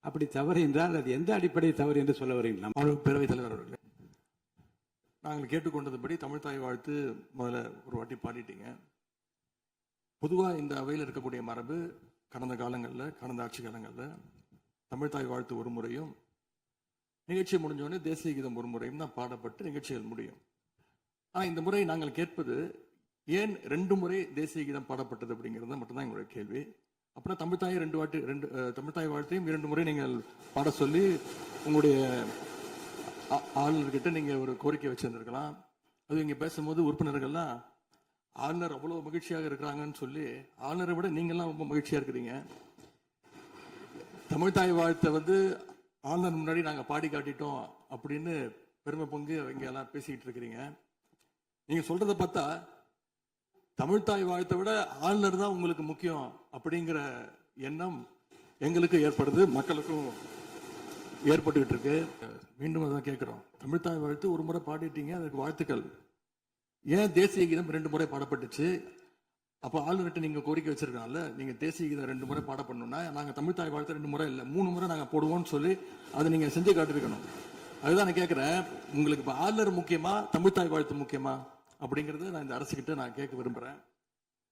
அப்படி தவறு என்றால் அது எந்த அடிப்படை தவறு என்று சொல்ல வரீங்களா? பேரவைத் தலைவர் அவர்களே, நாங்கள் கேட்டுக்கொண்டதுபடி தமிழ் தாய் வாழ்த்து முதல்ல ஒரு வாட்டி பாடிட்டீங்க. பொதுவாக இந்த அவையில் இருக்கக்கூடிய மரபு கடந்த காலங்களில், கடந்த ஆட்சி காலங்களில் தமிழ் தாய் வாழ்த்து ஒரு முறையும் நிகழ்ச்சி முடிஞ்சோடனே தேசிய கீதம் ஒரு முறையும் தான் பாடப்பட்டு நிகழ்ச்சிகள் முடியும். ஆனால் இந்த முறை நாங்கள் கேட்பது ஏன் 2 முறை தேசிய கீதம் பாடப்பட்டது அப்படிங்கிறது மட்டும்தான் எங்களுடைய கேள்வி. அப்புறம் தமிழ் தாயை தமிழ் தாய் வாழ்த்தையும் 2 முறை நீங்கள் பாட சொல்லி உங்களுடைய ஆளுநர்கிட்ட நீங்க ஒரு கோரிக்கை வச்சிருந்திருக்கலாம். அது இங்க பேசும்போது உறுப்பினர்கள்லாம் ஆளுநர் அவ்வளவு மகிழ்ச்சியாக இருக்கிறாங்கன்னு சொல்லி ஆளுநரை விட நீங்கெல்லாம் ரொம்ப மகிழ்ச்சியா இருக்கிறீங்க. தமிழ் தாய் வாழ்த்தை ஆளுநர் முன்னாடி நாங்க பாடி காட்டிட்டோம் அப்படின்னு பெருமை பொங்கு இங்க எல்லாம் பேசிக்கிட்டு இருக்கிறீங்க. நீங்க சொல்றதை பார்த்தா தமிழ் தாய் வாழ்த்தை விட ஆளுநர் தான் உங்களுக்கு முக்கியம் அப்படிங்கிற எண்ணம் எங்களுக்கு ஏற்படுது, மக்களுக்கும் ஏற்பட்டுக்கிட்டு இருக்கு. மீண்டும் அதான் கேட்கிறோம், தமிழ் தாய் வாழ்த்து ஒரு முறை பாடிட்டீங்க, அதுக்கு வாழ்த்துக்கள். ஏன் தேசிய கீதம் 2 முறை பாடப்பட்டுச்சு? அப்போ ஆளுநர்கிட்ட நீங்க கோரிக்கை வச்சிருக்கனால நீங்க தேசிய கீதம் 2 முறை பாட பண்ணணும்னா நாங்க தமிழ் தாய் வாழ்த்து 2 முறை இல்லை 3 முறை நாங்க போடுவோம்னு சொல்லி அதை நீங்க செஞ்சு காட்டிருக்கணும். அதுதான் நான் கேட்கிறேன், உங்களுக்கு இப்போ ஆளுநர் முக்கியமா தமிழ் தாய் வாழ்த்து முக்கியமா அப்படிங்கறத நான் இந்த அரசுகிட்ட நான் கேட்க விரும்புறேன்.